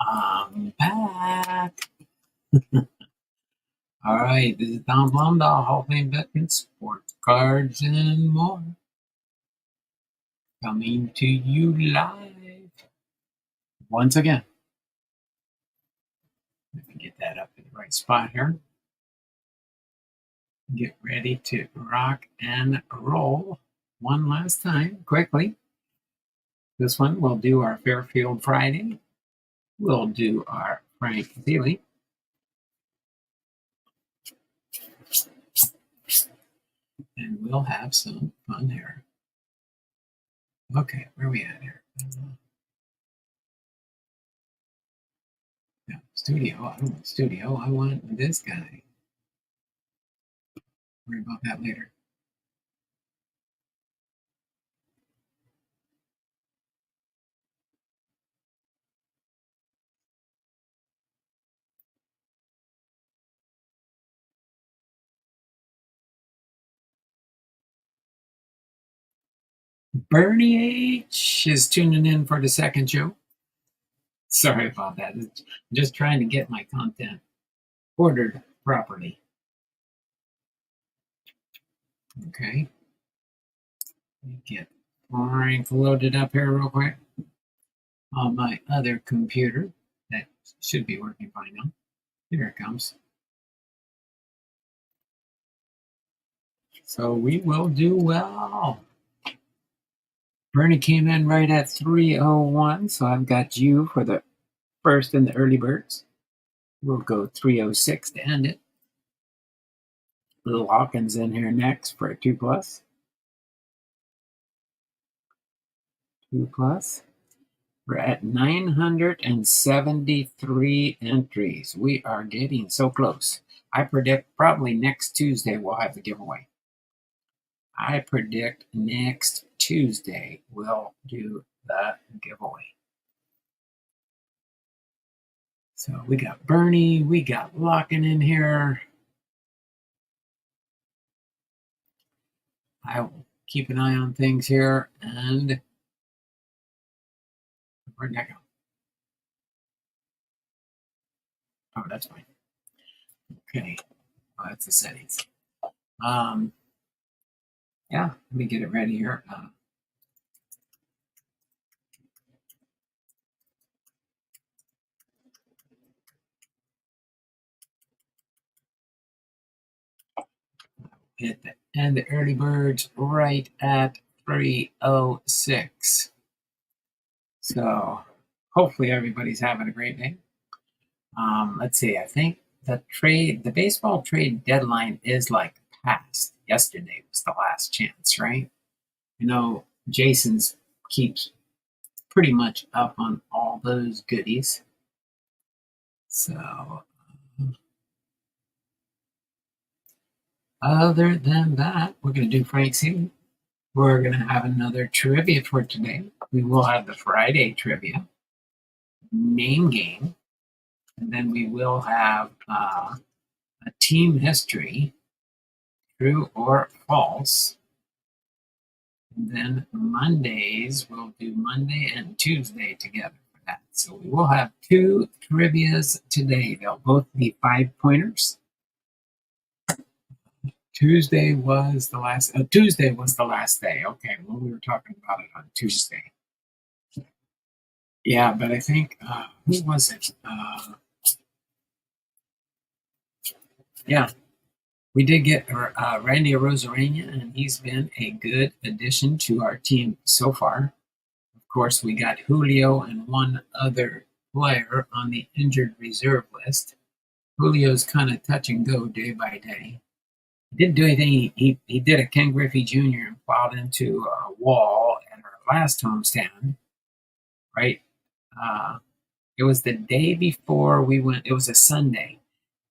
I'm back. All right, this is Don Blumdahl, Hall of Fame veteran, sports cards and more. Coming to you live once again. Let me get that up in the right spot here. Get ready to rock and roll one last time quickly. This one we'll do our Fairfield Friday. We'll do our Frank SELEE. And we'll have some fun here. Okay, where are we at here? No, studio. I don't want studio. I want this guy. Worry about that later. Bernie H is tuning in for the second show. Sorry about that. I'm just trying to get my content ordered properly. Okay. Let me get Frank loaded up here real quick on my other computer. That should be working fine now. Here it comes. So we will do well. Bernie came in right at 301, so I've got you for the first in the early birds. We'll go 306 to end it. Little Hawkins in here next for a 2+. 2+. We're at 973 entries. We are getting so close. I predict probably next Tuesday we'll have the giveaway. I predict next Tuesday we'll do the giveaway. So we got Bernie, we got Lockin in here. I will keep an eye on things here, and where'd that go? Oh, that's fine. Okay, oh, that's the settings. Yeah, let me get it ready here. Hit the end the early birds right at 306. So hopefully everybody's having a great day. Let's see, I think the baseball trade deadline is like past. Yesterday was the last chance, right? You know, Jason's keeps pretty much up on all those goodies. So other than that, we're going to do Frank SELEE. We're going to have another trivia for today. We will have the Friday trivia, name game, and then we will have a team history, true or false. And then Mondays, we'll do Monday and Tuesday together for that. So we will have 2 trivias today. They'll both be 5-pointers. Tuesday was the last day. Okay, well, we were talking about it on Tuesday. Yeah, but I think, who was it? Yeah, we did get Randy Arozarena, and he's been a good addition to our team so far. Of course, we got Julio and one other player on the injured reserve list. Julio's kind of touch and go day by day. He didn't do anything. He did a Ken Griffey Jr. and plowed into a wall at our last homestand, right? It was the day before we went. It was a Sunday.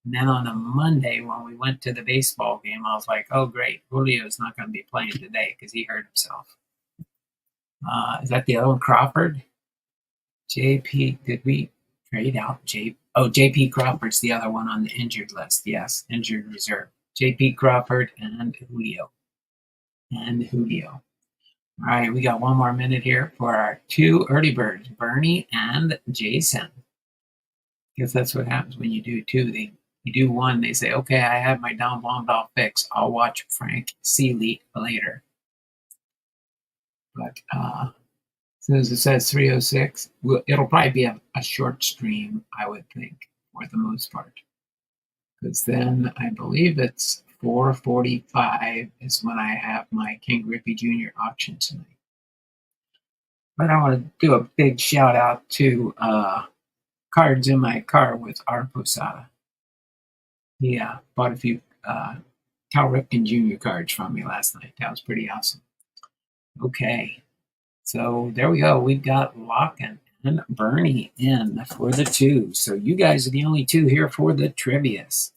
And then on a Monday, when we went to the baseball game, I was like, oh, great. Julio's not going to be playing today because he hurt himself. Is that the other one, Crawford? JP, did we trade out JP Crawford's the other one on the injured list. Yes, injured reserve. JP Crawford and Julio. All right, we got one more minute here for our 2 early birds, Bernie and Jason. Guess that's what happens when you do two. You do one, they say, okay, I have my Don Blondell fix. I'll watch Frank SELEE later. But as soon as it says 3:06, it'll probably be a short stream, I would think, for the most part. Because then I believe it's 4:45 is when I have my King Griffey Jr. auction tonight. But I want to do a big shout out to Cards in My Car with Art Posada. He bought a few Cal Ripken Jr. cards from me last night. That was pretty awesome. Okay, so there we go. We've got Locken and Bernie in for the two. So you guys are the only two here for the trivias.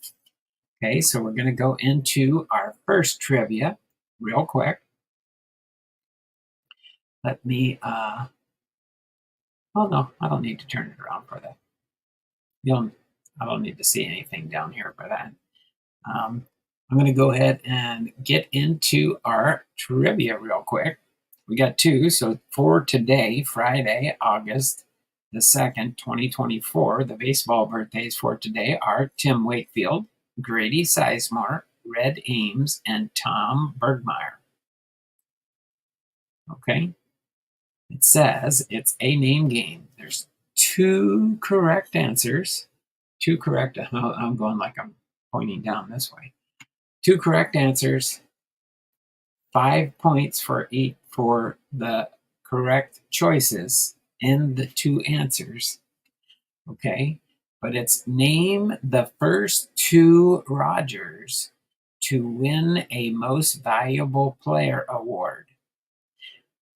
Okay, so we're going to go into our first trivia real quick. Let me, oh no, I don't need to turn it around for that. I don't need to see anything down here for that. I'm going to go ahead and get into our trivia real quick. We got two. So for today, Friday, August the 2nd, 2024, the baseball birthdays for today are Tim Wakefield, Grady Sizemore, Red Ames, and Tom Bergmeyer. Okay. It says it's a name game. There's two correct answers. Two correct. I'm going like I'm pointing down this way. Two correct answers. 5 points for the correct choices in the two answers. Okay. But it's name the first two Rogers to win a Most Valuable Player award.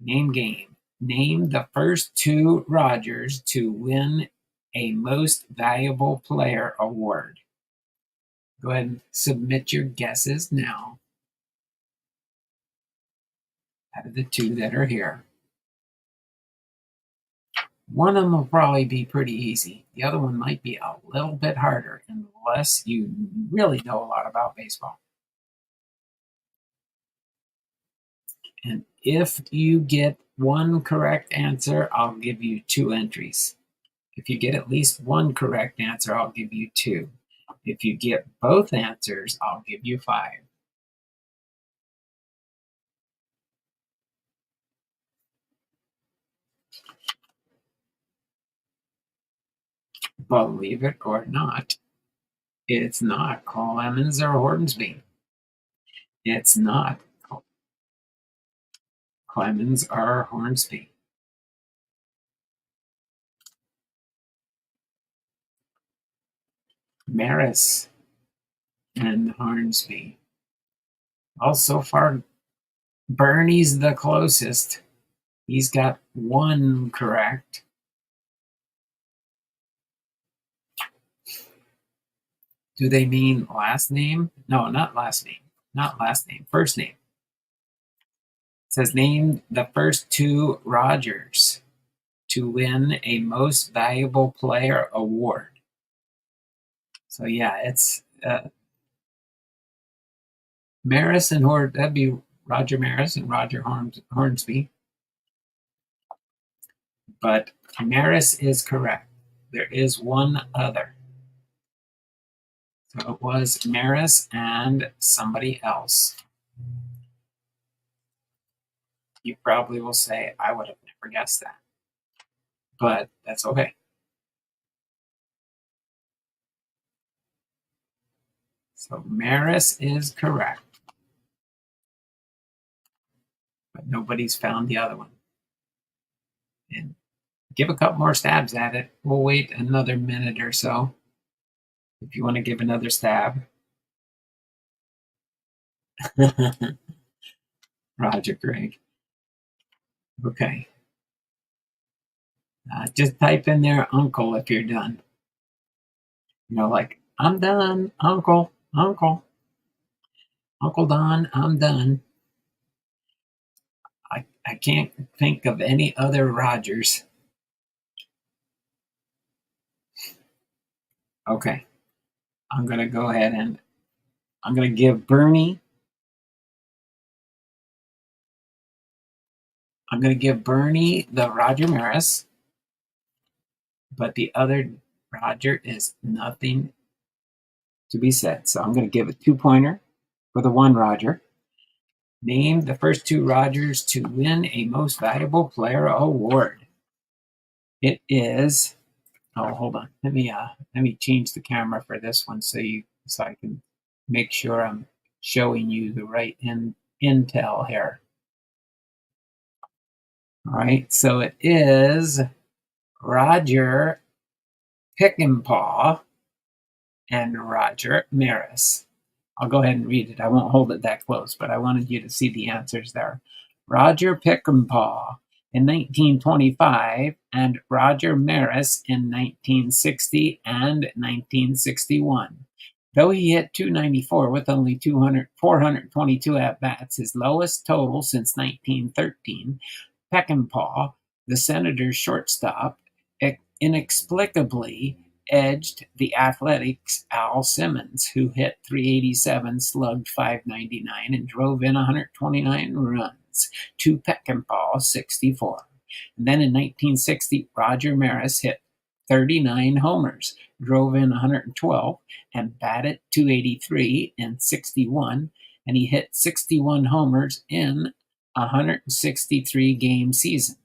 Name game. Name the first two Rogers to win a Most Valuable Player award. Go ahead and submit your guesses now. Out of the two that are here. One of them will probably be pretty easy. The other one might be a little bit harder unless you really know a lot about baseball. And if you get one correct answer, I'll give you 2 entries. If you get at least one correct answer, I'll give you 2. If you get both answers, I'll give you 5. Believe it or not, it's not Clemens or Hornsby. It's not Clemens or Hornsby. Maris and Hornsby. Well, so far, Bernie's the closest. He's got 1 correct. Do they mean last name? No, not last name. Not last name. First name. It says name the first 2 Rogers to win a Most Valuable Player award. So yeah, it's Maris and that'd be Roger Maris and Roger Hornsby. But Maris is correct. There is one other. So it was Maris and somebody else. You probably will say, I would have never guessed that. But that's okay. So Maris is correct. But nobody's found the other one. And give a couple more stabs at it. We'll wait another minute or so if you want to give another stab. Roger Craig. Okay. Just type in there uncle if you're done. You know, like, I'm done, uncle, Uncle Don, I'm done. I can't think of any other Rogers. Okay. I'm going to go ahead and I'm going to give Bernie. I'm going to give Bernie the Roger Maris, but the other Roger is nothing to be said. So I'm going to give a 2-pointer for the one Roger. Name the first 2 Rogers to win a Most Valuable Player award. It is. Oh, hold on. Let me change the camera for this one so I can make sure I'm showing you the right intel here. All right. So it is Roger Pickenpaw and Roger Maris. I'll go ahead and read it. I won't hold it that close, but I wanted you to see the answers there. Roger Pickenpaw in 1925 and Roger Maris in 1960 and 1961. Though he hit .294 with only 422 at-bats, his lowest total since 1913, Peckinpah, the Senators' shortstop, inexplicably edged the Athletics' Al Simmons, who hit .387, slugged .599, and drove in 129 runs to Peckinpah's 64. And then in 1960, Roger Maris hit 39 homers, drove in 112, and batted .283 in 61, and he hit 61 homers in a 163-game season,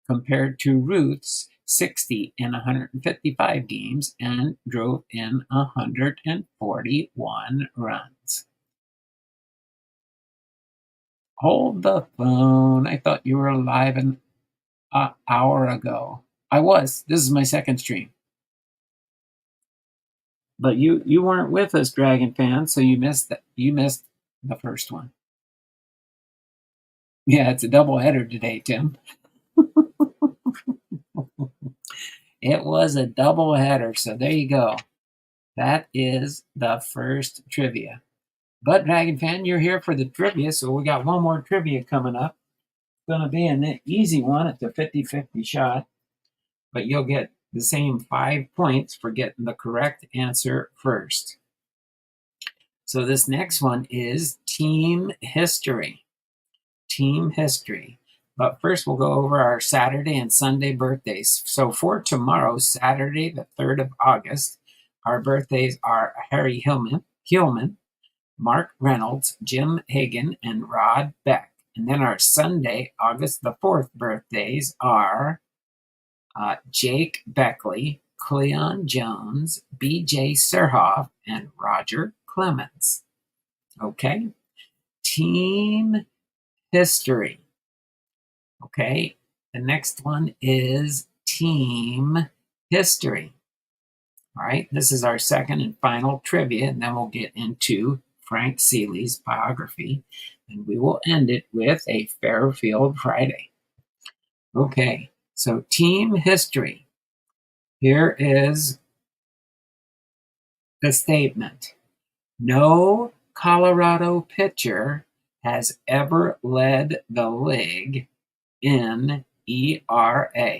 compared to Ruth's 60 in 155 games and drove in 141 runs. Hold the phone. I thought you were live an hour ago. I was. This is my second stream. But you weren't with us, Dragon fans, so you missed the first one. Yeah, it's a doubleheader today, Tim. It was a doubleheader, so there you go. That is the first trivia. But Dragon fan, you're here for the trivia, so we got one more trivia coming up. It's going to be an easy one. It's a 50-50 shot, but you'll get the same 5 points for getting the correct answer first. So this next one is team history. Team history. But first, we'll go over our Saturday and Sunday birthdays. So for tomorrow, Saturday, the 3rd of August, our birthdays are Harry Hillman, Mark Reynolds, Jim Hagan, and Rod Beck. And then our Sunday, August the 4th birthdays are Jake Beckley, Cleon Jones, B.J. Surhoff, and Roger Clemens. Okay. Team history. Okay, the next one is team history. All right, this is our second and final trivia, and then we'll get into Frank Selee's biography, and we will end it with a Fairfield Friday. Okay, so team history. Here is the statement. No Colorado pitcher has ever led the league in ERA.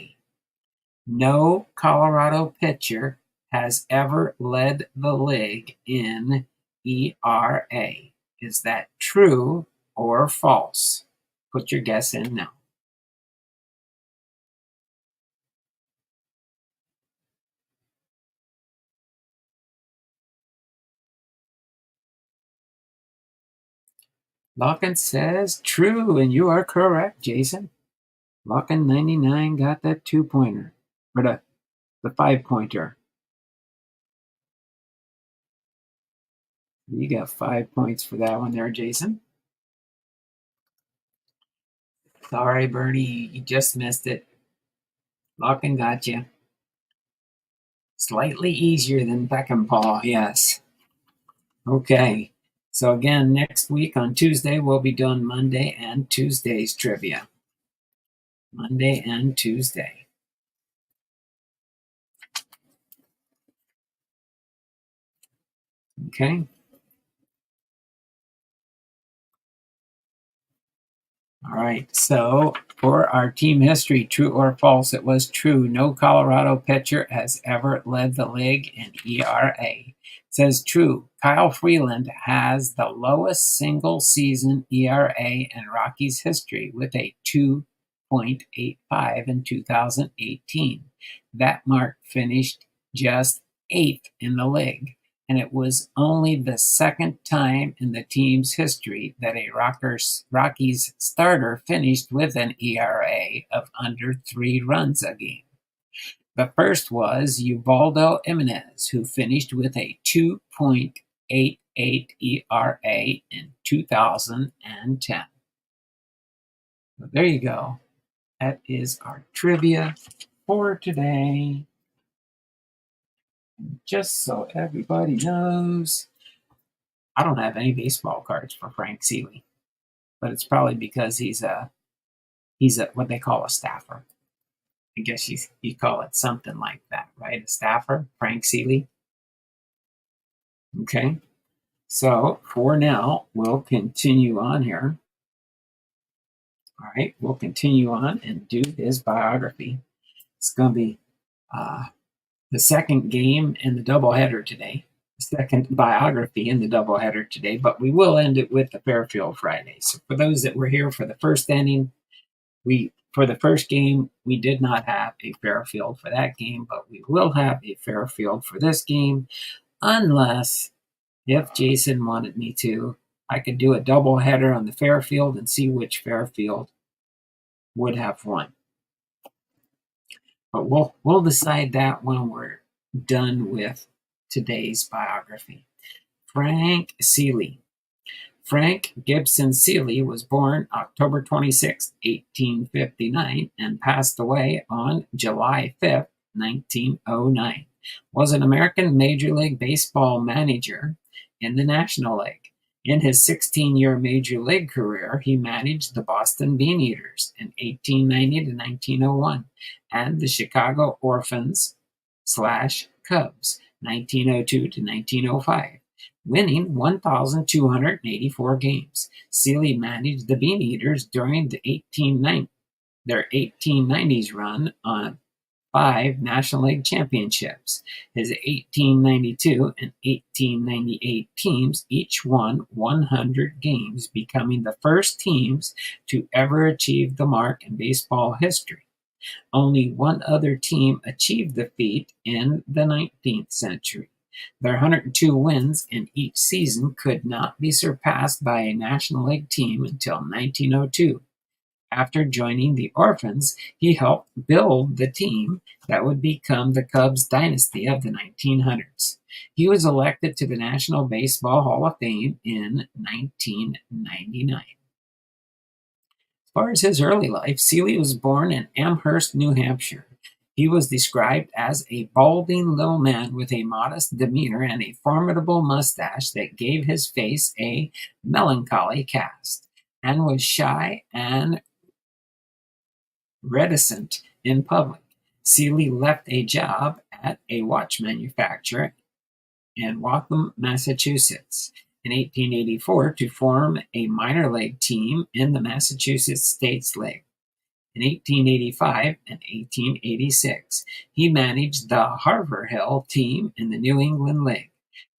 No Colorado pitcher has ever led the league in ERA. Is that true or false? Put your guess in now. Locken says true, and you are correct, Jason. Locken 99 got that 2-pointer, or the 5-pointer. You got 5 points for that one there, Jason. Sorry, Bernie, you just missed it. Locken got you. Slightly easier than Peckinpah, yes. Okay, so again, next week on Tuesday, we'll be doing Monday and Tuesday's trivia. Monday and Tuesday. Okay. All right, so for our team history, true or false, it was true. No Colorado pitcher has ever led the league in ERA. It says true. Kyle Freeland has the lowest single season ERA in Rockies history with a 2.85 in 2018. That mark finished just 8th in the league, and it was only the second time in the team's history that a Rockies starter finished with an ERA of under 3 runs a game. The first was Ubaldo Jimenez, who finished with a 2.88 ERA in 2010. So there you go. That is our trivia for today. Just so everybody knows, I don't have any baseball cards for Frank SELEE, but it's probably because he's a what they call a staffer. I guess you call it something like that, right? A staffer, Frank SELEE. Okay, so for now, we'll continue on here. All right, we'll continue on and do his biography. It's going to be the second game in the doubleheader today, the second biography in the doubleheader today, but we will end it with the Fairfield Friday. So for those that were here for the first inning, for the first game, we did not have a Fairfield for that game, but we will have a Fairfield for this game, unless if Jason wanted me to, I could do a doubleheader on the Fairfield and see which Fairfield would have won. But we'll decide that when we're done with today's biography. Frank SELEE. Frank Gibson SELEE was born October 26, 1859, and passed away on July 5, 1909. Was an American Major League Baseball manager in the National League. In his 16-year Major League career, he managed the Boston Beaneaters in 1890 to 1901 and the Chicago Orphans/Cubs 1902 to 1905, winning 1,284 games. SELEE managed the Beaneaters during their 1890s run on 5 National League championships. His 1892 and 1898 teams each won 100 games, becoming the first teams to ever achieve the mark in baseball history. Only one other team achieved the feat in the 19th century. Their 102 wins in each season could not be surpassed by a National League team until 1902. After joining the Orphans, he helped build the team that would become the Cubs dynasty of the 1900s. He was elected to the National Baseball Hall of Fame in 1999. As far as his early life, SELEE was born in Amherst, New Hampshire. He was described as a balding little man with a modest demeanor and a formidable mustache that gave his face a melancholy cast, and was shy and reticent in public. SELEE left a job at a watch manufacturer in Waltham, Massachusetts in 1884 to form a minor league team in the Massachusetts States League. In 1885 and 1886, he managed the Haverhill team in the New England League.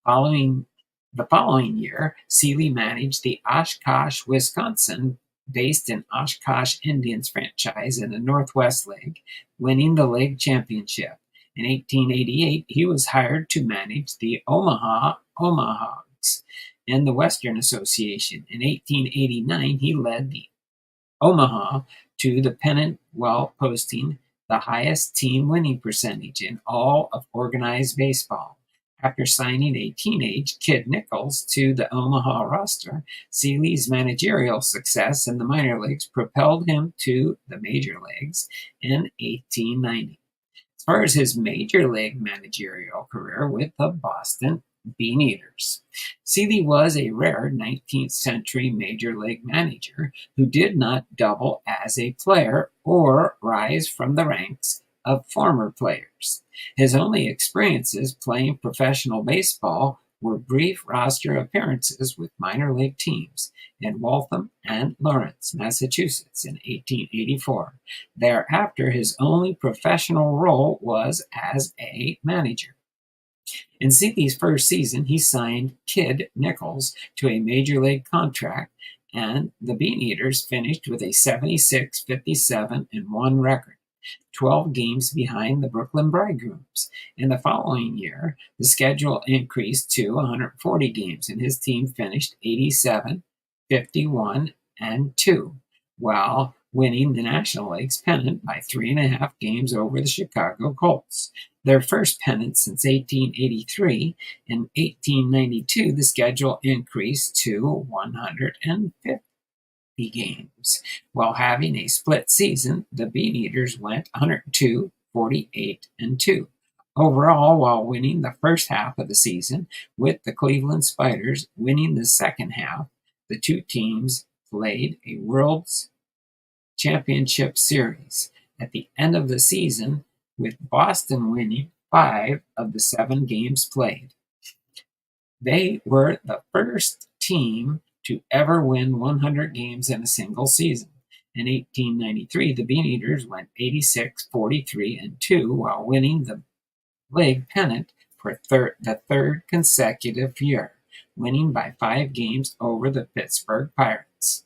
The following year, SELEE managed the Oshkosh, Wisconsin based in Oshkosh Indians franchise in the Northwest League, winning the league championship. In 1888, he was hired to manage the Omaha Hogs in the Western Association. In 1889, he led the Omaha to the pennant while posting the highest team winning percentage in all of organized baseball. After signing a teenage Kid Nichols to the Omaha roster, SELEE's managerial success in the minor leagues propelled him to the major leagues in 1890. As far as his major league managerial career with the Boston Beaneaters, SELEE was a rare 19th century major league manager who did not double as a player or rise from the ranks of former players. His only experiences playing professional baseball were brief roster appearances with minor league teams in Waltham and Lawrence, Massachusetts in 1884. Thereafter, his only professional role was as a manager. In SELEE's first season, he signed Kid Nichols to a major league contract, and the Beaneaters finished with a 76-57-1 record. 12 games behind the Brooklyn Bridegrooms. In the following year, the schedule increased to 140 games, and his team finished 87, 51, and 2, while winning the National League's pennant by 3.5 games over the Chicago Colts. Their first pennant since 1883. In 1892, the schedule increased to 150 games. While having a split season, the Beaneaters went 102, 48, and 2. Overall, while winning the first half of the season, with the Cleveland Spiders winning the second half, the two teams played a World's Championship Series at the end of the season, with Boston winning 5 of the 7 games played. They were the first team to ever win 100 games in a single season. In 1893, the Beaneaters went 86, 43, and 2 while winning the league pennant for the third consecutive year, winning by 5 games over the Pittsburgh Pirates.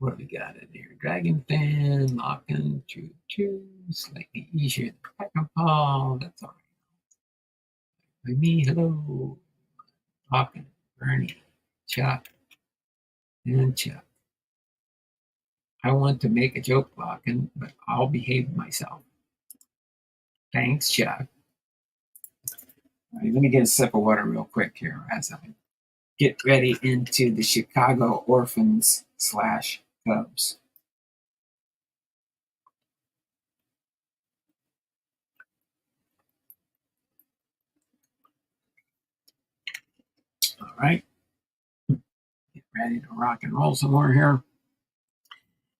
What do we got in here? Dragon Fan, Lockin, Choo-Choo, slightly easier than Pack and Paul. That's all right. By me, hello. Lockin, Bernie, Chuck, and Chuck. I want to make a joke, Lockin, but I'll behave myself. Thanks, Chuck. All right, let me get a sip of water real quick here as I get ready into the Chicago Orphans / Cubs. All right. Get ready to rock and roll some more here.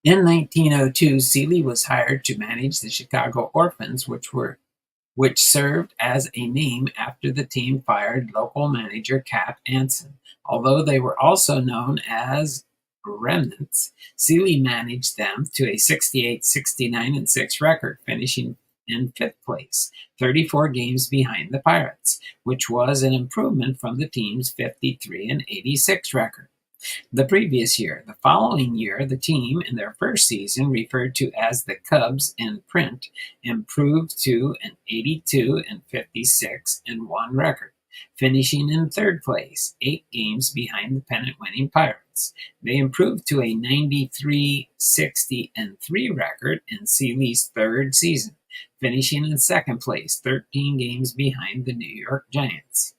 In 1902, SELEE was hired to manage the Chicago Orphans, which served as a name after the team fired local manager Cap Anson. Although they were also known as Remnants, SELEE managed them to a 68, 69, and 6 record, finishing in 5th place, 34 games behind the Pirates, which was an improvement from the team's 53 and 86 record the previous year. The following year, the team, in their first season, referred to as the Cubs in print, improved to an 82 and 56 and 1 record, finishing in 3rd place, 8 games behind the pennant-winning Pirates. They improved to a 93, 60, and 3 record in SELEE's 3rd season, finishing in 2nd place, 13 games behind the New York Giants.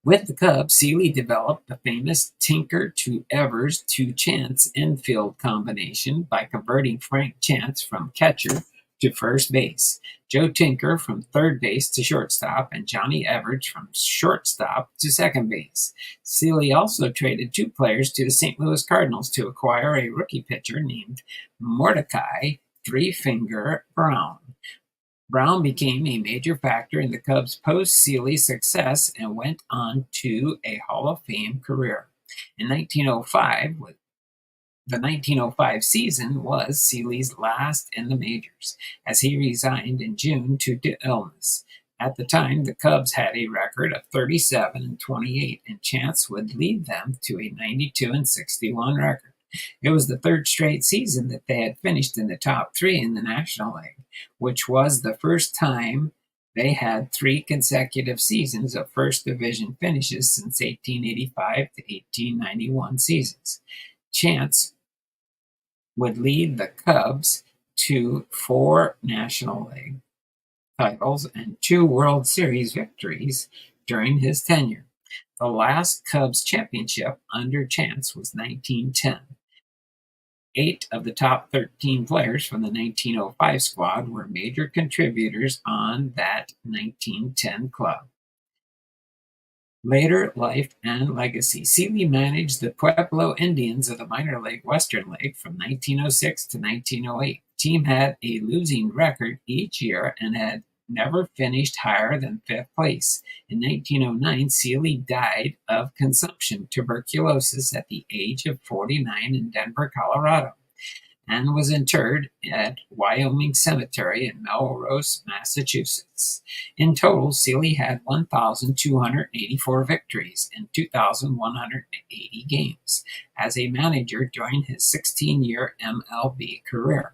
With the Cubs, SELEE developed the famous Tinker to Evers to Chance infield combination by converting Frank Chance from catcher to first base, Joe Tinker from third base to shortstop, and Johnny Evers from shortstop to second base. SELEE also traded 2 players to the St. Louis Cardinals to acquire a rookie pitcher named Mordecai Three-Finger Brown. Brown became a major factor in the Cubs' post-SELEE success and went on to a Hall of Fame career. In 1905, the 1905 season was SELEE's last in the majors, as he resigned in June due to illness. At the time, the Cubs had a record of 37 and 28, and Chance would lead them to a 92 and 61 record. It was the 3rd straight season that they had finished in the top 3 in the National League, which was the first time they had 3 consecutive seasons of first division finishes since 1885 to 1891 seasons. Chance would lead the Cubs to 4 National League titles and 2 World Series victories during his tenure. The last Cubs championship under Chance was 1910. 8 of the top 13 players from the 1905 squad were major contributors on that 1910 club. Later life and legacy. SELEE managed the Pueblo Indians of the minor league Western League from 1906 to 1908. The team had a losing record each year and had never finished higher than 5th place. In 1909, SELEE died of consumption tuberculosis at the age of 49 in Denver, Colorado. and was interred at Wyoming Cemetery in Melrose, Massachusetts. In total, SELEE had 1,284 victories in 2,180 games as a manager during his 16-year MLB career,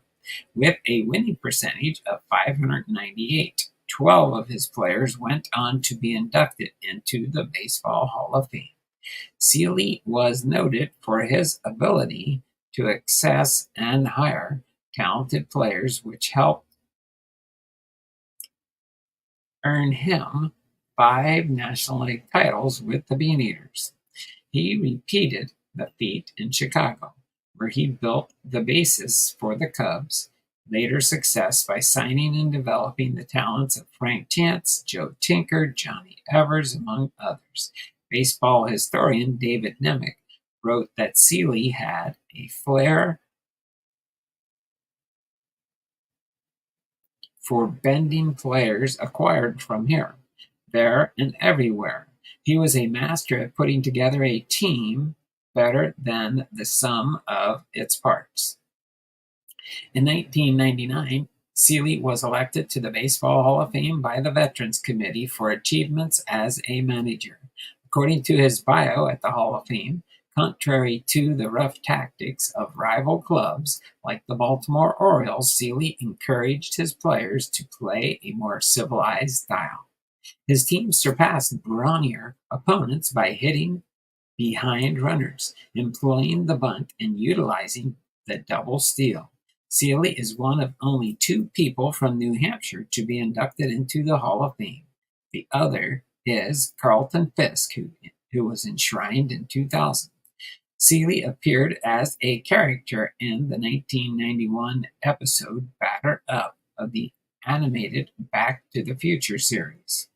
with a winning percentage of .598. 12 of his players went on to be inducted into the Baseball Hall of Fame. SELEE was noted for his ability to access and hire talented players, which helped earn him 5 National League titles with the Beaneaters. He repeated the feat in Chicago, where he built the basis for the Cubs' later success by signing and developing the talents of Frank Chance, Joe Tinker, Johnny Evers, among others. Baseball historian David Nemec wrote that SELEE had a flair for bending players acquired from here, there, and everywhere. He was a master at putting together a team better than the sum of its parts. In 1999, SELEE was elected to the Baseball Hall of Fame by the Veterans Committee for achievements as a manager. According to his bio at the Hall of Fame, contrary to the rough tactics of rival clubs like the Baltimore Orioles, SELEE encouraged his players to play a more civilized style. His team surpassed brawnier opponents by hitting behind runners, employing the bunt, and utilizing the double steal. SELEE is one of only 2 people from New Hampshire to be inducted into the Hall of Fame. The other is Carlton Fisk, who was enshrined in 2000. SELEE appeared as a character in the 1991 episode Batter Up of the animated Back to the Future series,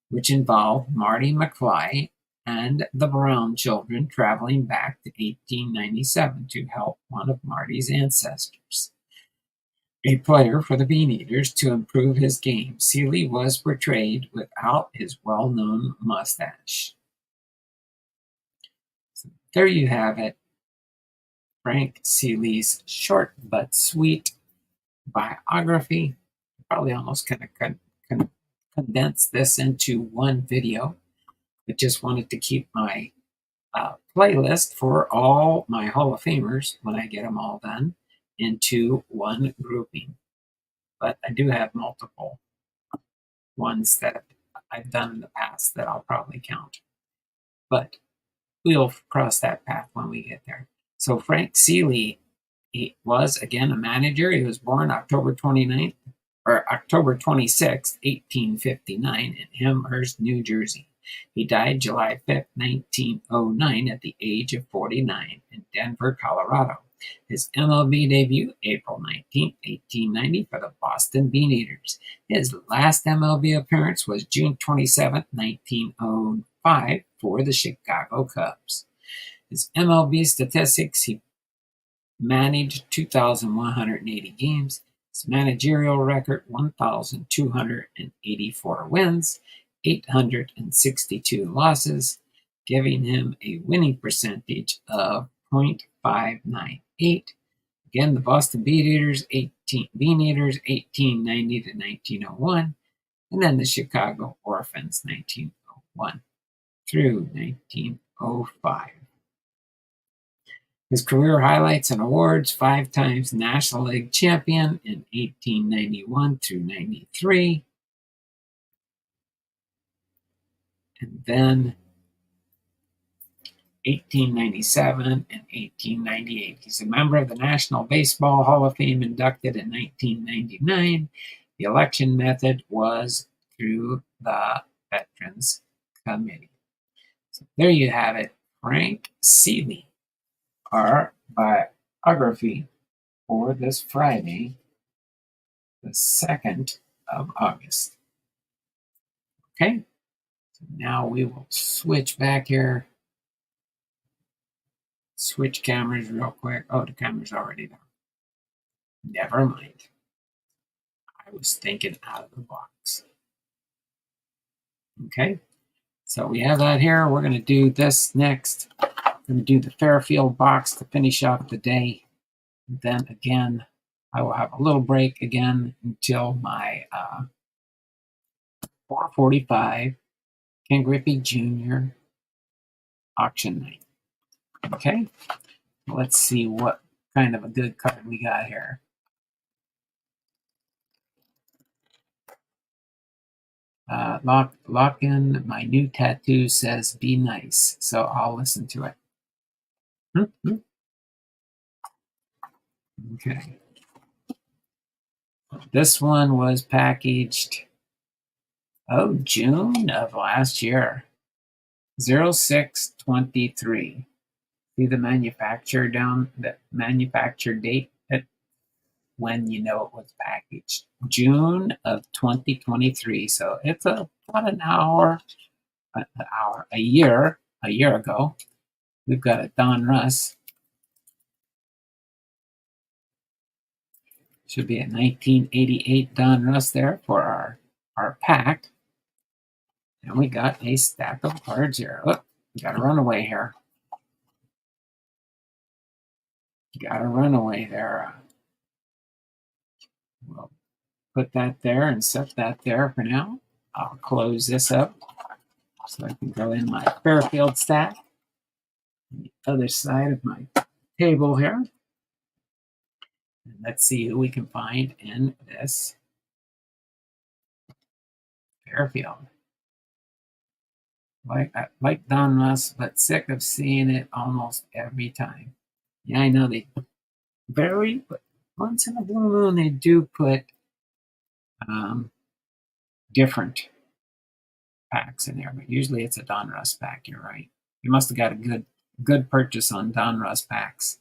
which involved Marty McFly and the Brown children traveling back to 1897 to help one of Marty's ancestors, a player for the Beaneaters, to improve his game. SELEE was portrayed without his well-known mustache. So there you have it. Frank SELEE's short but sweet biography. Probably almost kind of condense this into one video. I just wanted to keep my playlist for all my Hall of Famers, when I get them all done, into one grouping. But I do have multiple ones that I've done in the past that I'll probably count. But we'll cross that path when we get there. So Frank SELEE, he was, again, a manager. He was born October 26th, 1859 in Amherst, New Jersey. He died July 5th, 1909 at the age of 49 in Denver, Colorado. His MLB debut, April 19, 1890, for the Boston Beaneaters. His last MLB appearance was June 27, 1905, for the Chicago Cubs. His MLB statistics, he managed 2,180 games. His managerial record, 1,284 wins, 862 losses, giving him a winning percentage of .598. Again, the Boston Beaneaters, 1890 to 1901, and then the Chicago Orphans, 1901 through 1905. His career highlights and awards: 5 times National League champion in 1891 through 93. And then 1897 and 1898. He's a member of the National Baseball Hall of Fame, inducted in 1999. The election method was through the Veterans Committee. So there you have it. Frank SELEE, our biography for this Friday, the 2nd of August. Okay, so now we will switch back here. Switch cameras real quick. Oh, the camera's already there. Never mind. I was thinking out of the box. Okay, so we have that here. We're going to do this next. We're going to do the Fairfield box to finish off the day. Then again, I will have a little break again until my 4:45 Ken Griffey Jr. auction night. Okay, let's see what kind of a good card we got here. Lock in. My new tattoo says "Be nice," so I'll listen to it. Okay. This one was packaged, June of last year. 06/23. See the manufacturer down, the manufacturer date when you know it was packaged. June of 2023. So it's about a year ago. We've got a Don Russ. Should be a 1988 Don Russ there for our pack. And we got a stack of cards here. Oh, got a runaway here. Got a runaway there. We'll put that there and set that there for now. I'll close this up so I can go in my Fairfield stack on the other side of my table here. And let's see who we can find in this Fairfield. Like Don Russ, but sick of seeing it almost every time. Yeah, I know they vary, but once in a blue moon they do put different packs in there, but usually it's a Don Russ pack. You're right. You must have got a good purchase on Don Russ packs.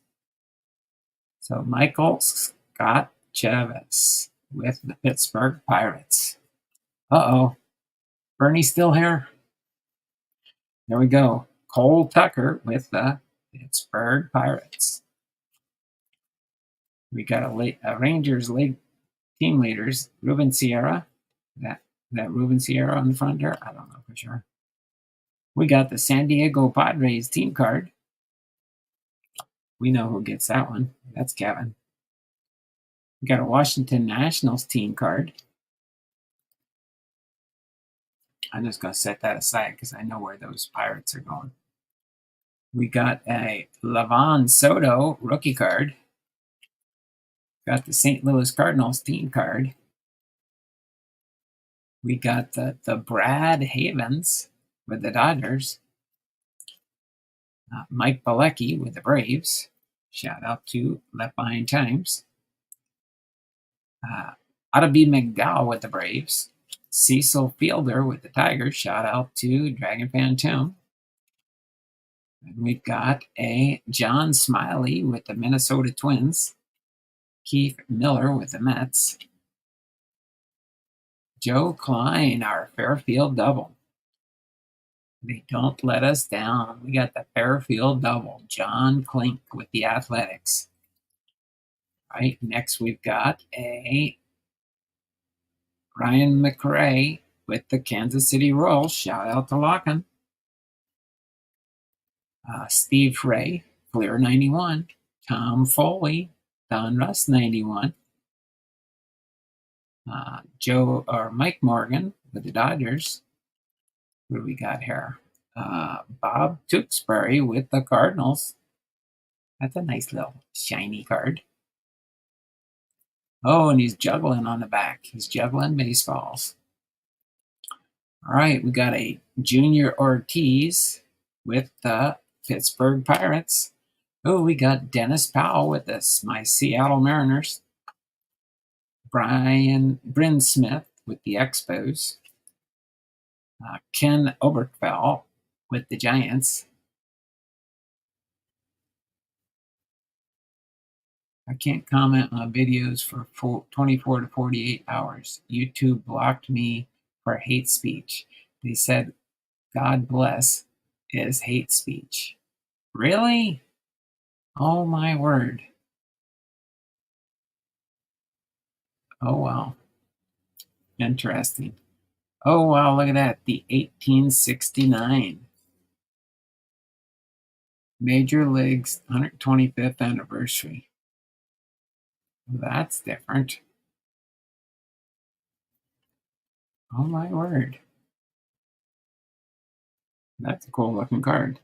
So Michael Scott Chavez with the Pittsburgh Pirates. Uh-oh. Bernie's still here. There we go. Cole Tucker with the Pittsburgh Pirates. We got a Rangers League team leaders, Ruben Sierra. That Ruben Sierra on the front there? I don't know for sure. We got the San Diego Padres team card. We know who gets that one. That's Kevin. We got a Washington Nationals team card. I'm just going to set that aside because I know where those Pirates are going. We got a Lavon Soto rookie card. Got the St. Louis Cardinals team card. We got the Brad Havens with the Dodgers. Mike Bilecki with the Braves. Shout out to Left Behind Times. Ottaby McDowell with the Braves. Cecil Fielder with the Tigers. Shout out to Dragon Fan Tim. And we've got a John Smiley with the Minnesota Twins. Keith Miller with the Mets. Joe Klein, our Fairfield double. They don't let us down. We got the Fairfield double. John Klink with the Athletics. All right, next we've got a Ryan McRae with the Kansas City Royals. Shout out to Locken. Steve Frey, Fleer 91. Tom Foley, Don Russ 91. Mike Morgan with the Dodgers. What do we got here? Bob Tewksbury with the Cardinals. That's a nice little shiny card. Oh, and he's juggling on the back. He's juggling baseballs. All right, we got a Junior Ortiz with the Pittsburgh Pirates. Oh, we got Dennis Powell with my Seattle Mariners. Bryn Smith with the Expos. Ken Oberkfell with the Giants. I can't comment on videos for 24 to 48 hours. YouTube blocked me for hate speech. They said, God bless is hate speech. Really? Oh, my word. Oh, wow. Interesting. Oh, wow, look at that. The 1869 Major League's 125th anniversary. That's different. Oh my word. That's a cool looking card.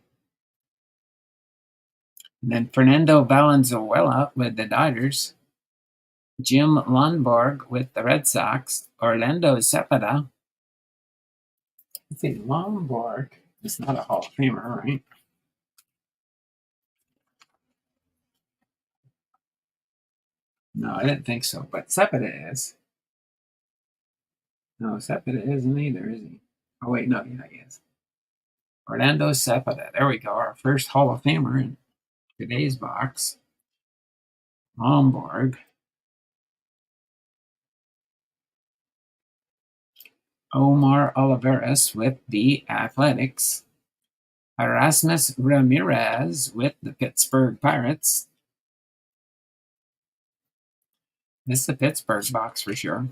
And then Fernando Valenzuela with the Dodgers. Jim Lundborg with the Red Sox. Orlando Cepeda. Let's see, Lundborg is not a Hall of Famer, right? No, I didn't think so, but Cepeda is. No, Cepeda isn't either, is he? Oh, wait, no, yeah, he is. Orlando Cepeda. There we go, our first Hall of Famer in today's box. Lomborg. Omar Oliveras with the Athletics. Erasmus Ramirez with the Pittsburgh Pirates. This is the Pittsburgh box for sure.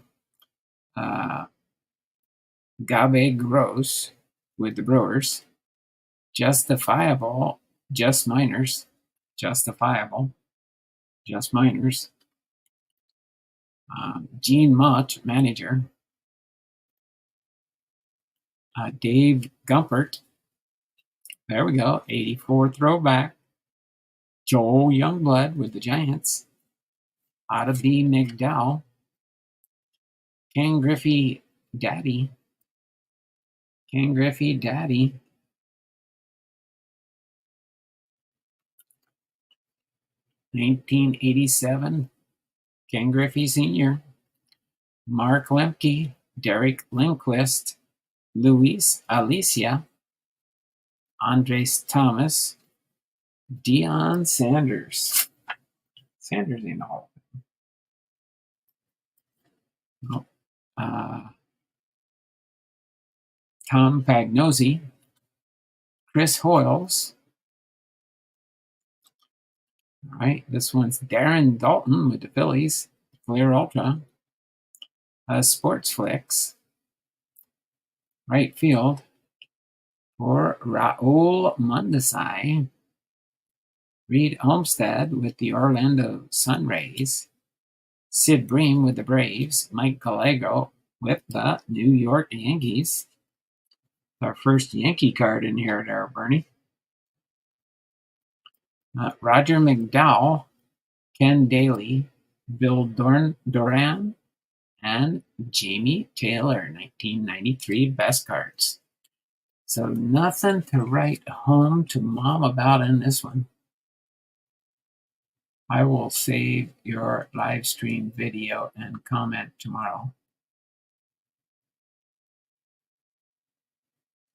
Gabe Gross with the Brewers. Justifiable, Just Minors. Justifiable, Just Minors. Gene Mott, manager. Dave Gumpert. There we go, 84 throwback. Joel Youngblood with the Giants. Ottoby McDowell. Ken Griffey Daddy. 1987. Ken Griffey Sr. Mark Lemke. Derek Lindquist. Luis Alicia. Andres Thomas. Deion Sanders. Sanders in the Hall. Tom Pagnozzi. Chris Hoyles. All right, this one's Darren Dalton with the Phillies. Flair Ultra. Sports Flicks. Right field for Raul Mondesi. Reed Olmsted with the Orlando Sunrays. Sid Bream with the Braves. Mike Gallego with the New York Yankees. Our first Yankee card in here there, Bernie. Roger McDowell, Ken Daly, Bill Duran, and Jamie Taylor, 1993 best cards. So nothing to write home to mom about in this one. I will save your live stream video and comment tomorrow.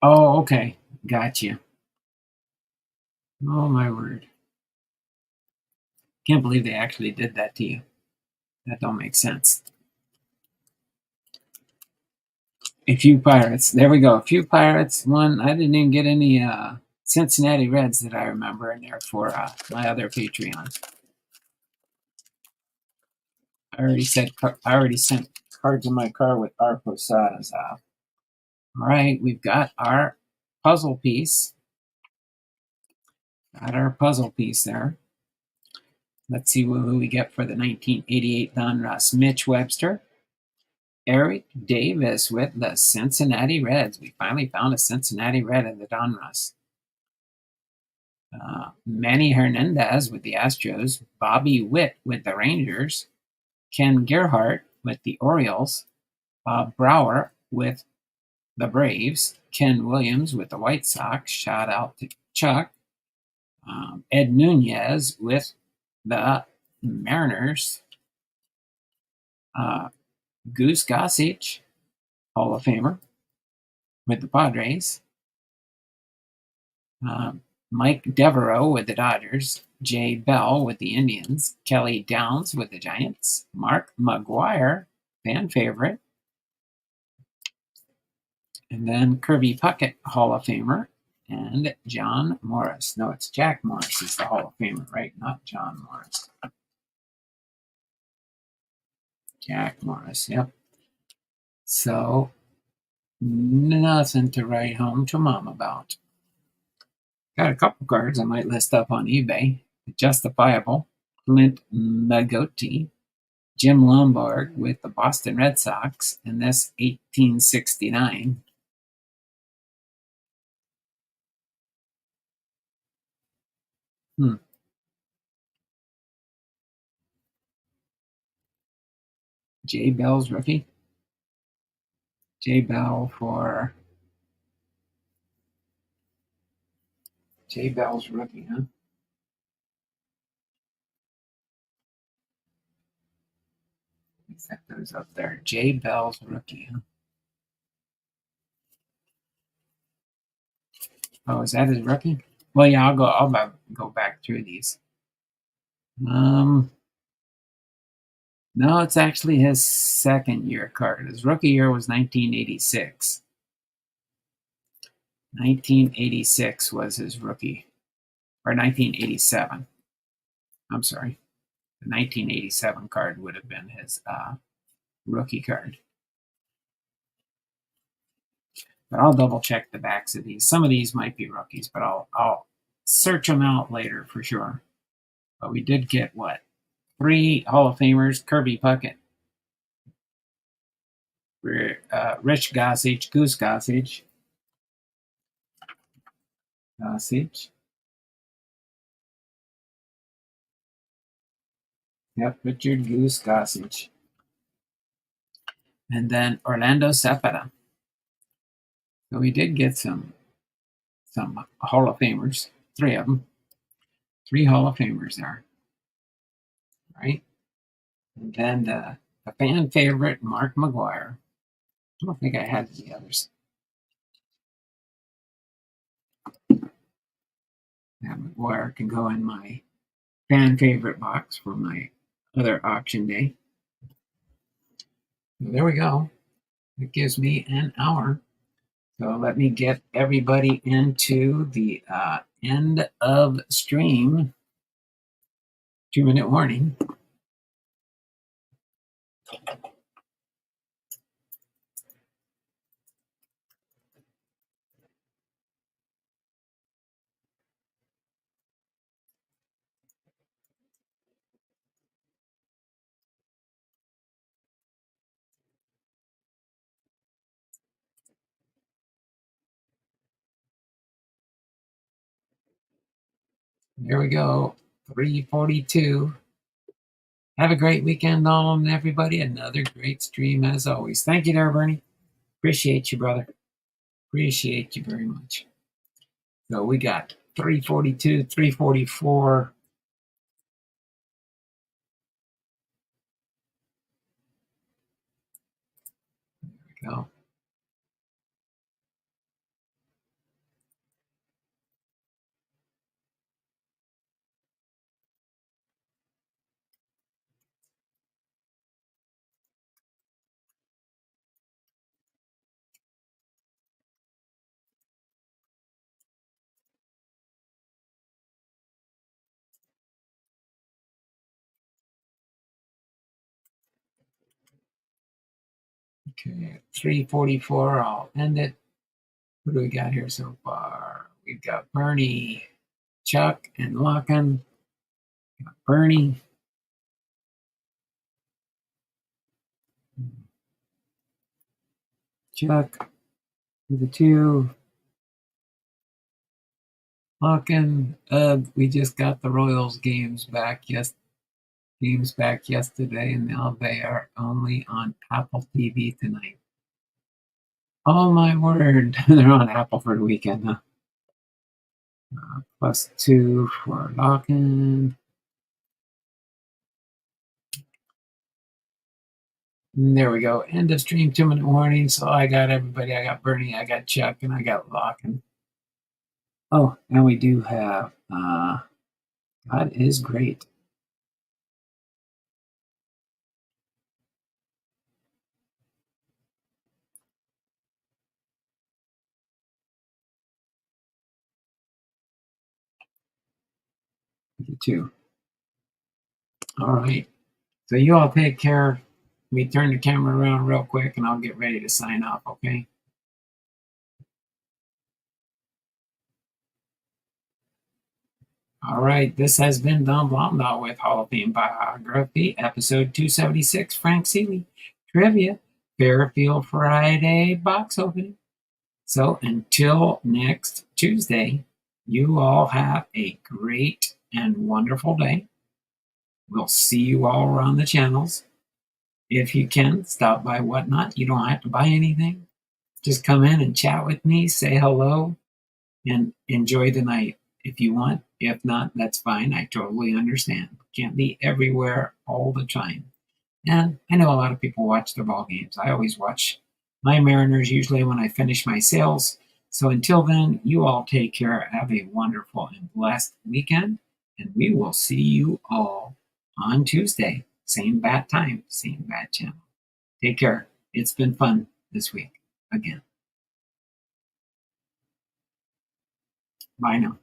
Oh, okay. Gotcha. Oh, my word. Can't believe they actually did that to you. That don't make sense. A few Pirates. There we go. A few Pirates. One, I didn't even get any Cincinnati Reds that I remember in there for my other Patreon. I already sent cards in my car with our Posadas off. All right, we've got our puzzle piece. Got our puzzle piece there. Let's see who we get for the 1988 Donruss. Mitch Webster. Eric Davis with the Cincinnati Reds. We finally found a Cincinnati Red in the Donruss. Manny Hernandez with the Astros. Bobby Witt with the Rangers. Ken Gerhardt with the Orioles. Bob Brower with the Braves. Ken Williams with the White Sox. Shout out to Chuck. Ed Nunez with the Mariners. Goose Gossage, Hall of Famer, with the Padres. Mike Devereaux with the Dodgers. Jay Bell with the Indians. Kelly Downs with the Giants. Mark McGuire, fan favorite. And then Kirby Puckett, Hall of Famer. And John Morris. No, it's Jack Morris is the Hall of Famer, right? Not John Morris. Jack Morris, yep. So, nothing to write home to mom about. Got a couple cards I might list up on eBay. Justifiable, Clint Magotti. Jim Lombard with the Boston Red Sox, and this 1869. J. Bell's rookie. J. Bell for J. Bell's rookie, huh? Set those up there. J. Bell's rookie, huh? Oh, is that his rookie? Well, yeah, I'll go back through these. No, it's actually his second year card. His rookie year was 1986. 1986 was his rookie, or 1987. I'm sorry. The 1987 card would have been his rookie card. But I'll double check the backs of these. Some of these might be rookies, but I'll search them out later for sure. But we did get what? 3 Hall of Famers: Kirby Puckett, Rich Gossage, Goose Gossage, Yep, Richard Goose Gossage. And then Orlando Cepeda. So we did get some Hall of Famers, 3 of them. 3 Hall of Famers there. Right? And then the fan favorite, Mark McGwire. I don't think I had the others. Yeah, McGwire can go in my fan favorite box for my other auction day. So there we go. It gives me an hour. So let me get everybody into the end of stream. 2-minute warning. There we go. 3:42. Have a great weekend, all and everybody. Another great stream as always. Thank you there, Bernie. Appreciate you, brother. Appreciate you very much. So we got 3:42, 3:44. There we go. Okay, 3:44. I'll end it. What do we got here so far? We've got Bernie, Chuck, and Lockin. Bernie. Chuck with the 2. Lockin. We just got the Royals games back yesterday, and now they are only on Apple TV tonight. Oh my word. They're on Apple for the weekend, huh? +2 for Lockin. There we go. End of stream, 2-minute warning. So I got everybody. I got Bernie, I got Chuck, and I got Lockin. Oh, and we do have God is great. The 2. All right. So you all take care. Let me turn the camera around real quick and I'll get ready to sign off, okay? All right, this has been Don Blomdahl with Hall of Fame Biography, episode 276, Frank SELEE, Trivia, Fairfield Friday box opening. So until next Tuesday, you all have a great and wonderful day. We'll see you all around the channels. If you can, stop by Whatnot. You don't have to buy anything. Just come in and chat with me, say hello, and enjoy the night if you want. If not, that's fine. I totally understand. Can't be everywhere all the time. And I know a lot of people watch the ball games. I always watch my Mariners usually when I finish my sales. So until then, you all take care. Have a wonderful and blessed weekend. And we will see you all on Tuesday. Same bat time, same bat channel. Take care. It's been fun this week again. Bye now.